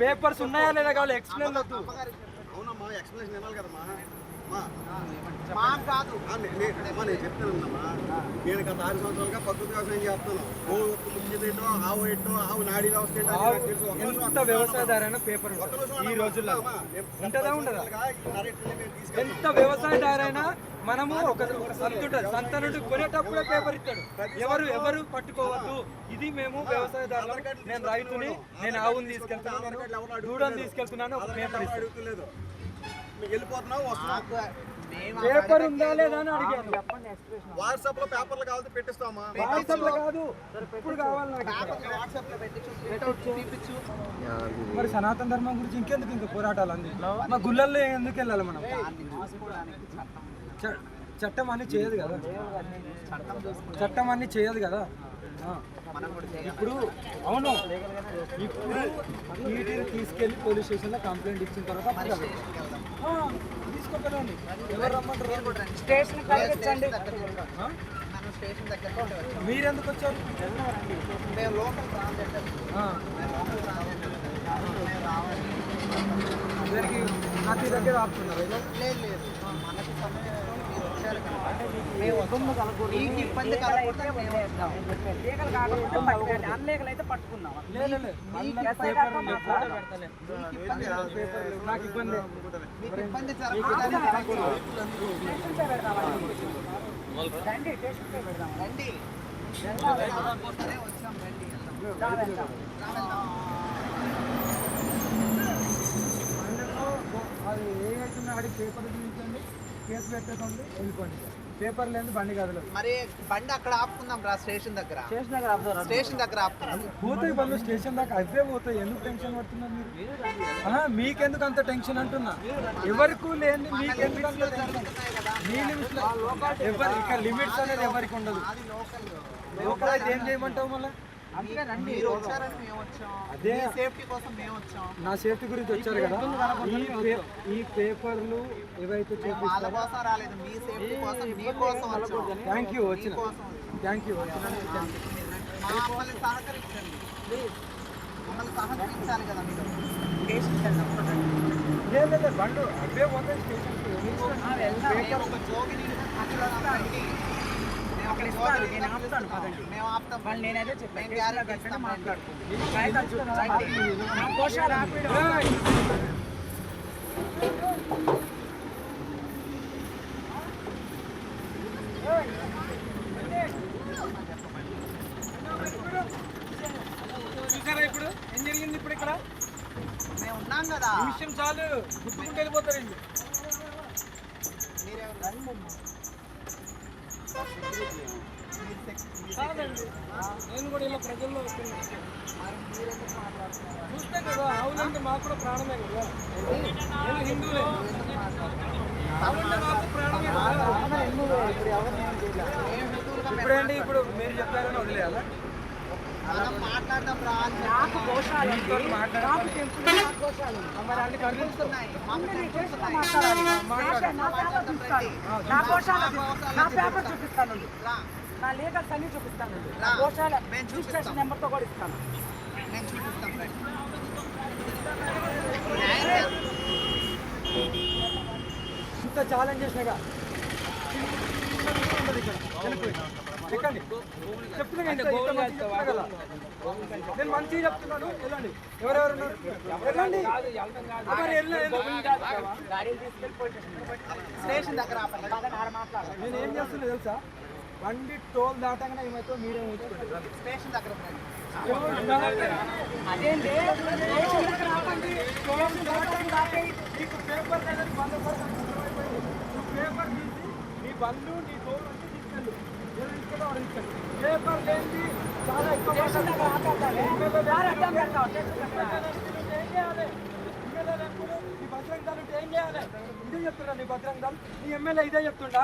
Papers ఉన్నాయా లేదా కావాలి ఎక్స్ప్లెయిన్ వద్దు. అవునమ్మా ఎక్స్ప్లెనేషన్ ఇవ్వాలి కదమ్మా. నేను చెప్తానమ్మా, నేను గత 6 సంవత్సరాలుగా ప్రకృతి వ్యవసాయం చేస్తాను. ఏంటో ఆవు ఏంటో ఆవు నాడీ వ్యవస్థ ఎంత వ్యవసాయదారైనా పేపర్ ఈ రోజుల్లో ఉంటుందా ఉండదా? ఎంత వ్యవసాయదారైనా మనము ఒక సంత నుండి కొనేటప్పుడే పేపర్ ఇస్తాడు. ఎవరు పట్టుకోవద్దు, ఇది మేము వ్యవసాయదారులు, నేను రైతుని, నేను ఆవుని తీసుకెళ్తున్నాను, దూడని తీసుకెళ్తున్నాను, ఒక పేపర్ ఇస్తాడు. వెళ్ళిపోతున్నావు వస్తున్నావు, పేపర్ ఉందా లేదా అని అడిగాను. వాట్సాప్ లో పేపర్లు కావాలి పెట్టిస్తామా? వాట్సాప్ లో కాదు, ఇప్పుడు కావాలి నాకు. మరి సనాతన ధర్మం గురించి ఇంకెందుకు ఇంకా పోరాటాలు అంది? మా గుళ్ళల్లో ఎందుకు వెళ్ళాలి మనం? చట్టం అన్ని చేయదు కదా, చట్టం అన్ని చేయదు కదా. ఇప్పుడు అవును, ఇప్పుడు వీటిని తీసుకెళ్లి పోలీస్ స్టేషన్లో కంప్లైంట్ ఇచ్చిన తర్వాత తీసుకోకండి. ఎవరు రమ్మంటారు? స్టేషన్ కలిగించండి. మీరెందుకు వచ్చారు? అందరికి ప్రతి దగ్గర ఆపుతున్నారు. ఇబ్బంది అన్లేగలు అయితే పట్టుకున్నాం. నాకు ఇబ్బంది అది ఏదైతున్నా అడిగి పేపర్ చూపించండి, కేసు పెట్టకండి, వెళ్ళిపోండి. పేపర్ లేదు బండి కదలదు. మరి బండి అక్కడ ఆపుకుందాం రా, స్టేషన్ దగ్గర. స్టేషన్ దగ్గర ఆపుకుందాం. పోతాయి బండ్లు స్టేషన్ దాకా, అవే పోతాయి. ఎందుకు టెన్షన్ పడుతున్నారు మీరు? మీకెందుకు అంత టెన్షన్ అంటున్నా? ఎవరికి లేని మీకెందుకు అంత టెన్షన్? మీ లిమిట్స్ ఎవరు ఇక్కడ లిమిట్స్ అనేది ఎవరికి ఉండదు. లోకల్ అయితే ఏం చేయమంటావు మళ్ళీ? అదే సేఫ్టీ కోసం మేము వచ్చాం. నా సేఫ్టీ గురించి వచ్చారు కదా. ఈ పేపర్లు ఏవైతే చూపిస్తారో రాలేదు, మీ సేఫ్టీ కోసం మీకోసం వచ్చాం. థ్యాంక్ యూ వచ్చిన, థ్యాంక్ యూ వచ్చిన. మమ్మల్ని సహకరించండి, మమ్మల్ని సహకరించాలి కదా మీరు. లేదు బండు అవే పోతాయి స్టేషన్కి. మేము ఆపుతాం. నేనైతే చెప్పాను, చూసారా ఇప్పుడు ఏం జరిగింది? ఇప్పుడు ఇక్కడ మేము ఉన్నాం కదా, ఈ విషయం చాలు, గుర్తుకుంటూ వెళ్ళిపోతారు. నేను కూడా ఇలా ప్రజల్లో చూస్తే కదా, ఆవులంటే మాకు కూడా ప్రాణమే కదా. నేను హిందువులే, ఆవులంటే మాకు ప్రాణమే కదా. ఇప్పుడేంటి, ఇప్పుడు మీరు చెప్పారని వదిలేయాలా? మాట్లాడదాం రా. నా లీగల్స్ అన్ని చూపిస్తాను. రిజిస్ట్రేషన్ నెంబర్తో కూడా ఇస్తాను. ఇంత ఛాలెంజ్ చేసినాగా ఎక్కండి, చెప్తున్నా కదా, నేను మంచిగా చెప్తున్నాను. వెళ్ళండి, ఎవరెవరు వెళ్ళండి. స్టేషన్ దగ్గర నేను ఏం చేస్తున్నా తెలుసా? బండి టోల్ దాటంగా ఏమైతే మీరే స్టేషన్ దగ్గర అదేంటి నీకు పేపర్ అనేది పేపర్ తీసి నీ బండ్లు నీ టోల్ అంటే తీసుకెళ్ళు. పేపర్ లేని చాలా ఎక్కువ ఏం చేయాలి? ఇదే చెప్తున్నా నీ బజరంగ్ దళ్, నీ ఎమ్మెల్యే ఇదే చెప్తుండా,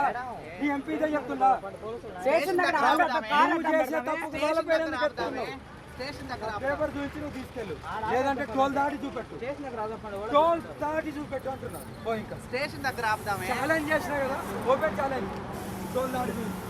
నీ ఎంపీ ఇదే చెప్తుండా. నువ్వు చేసే తప్పుకు వాళ్ళ పేరు ఎందుకు చెప్తున్నావు? పేపర్ చూపించి నువ్వు తీసుకెళ్ళు, లేదంటే టోల్ దాటి చూపెట్టు, టోల్ దాటి చూపెట్టు అంటున్నా. ఇంకా స్టేషన్ దగ్గర ఆపుదామే. ఛాలెంజ్ చేసినా కదా, ఓపెన్ ఛాలెంజ్, టోల్ దాటి చూపించు.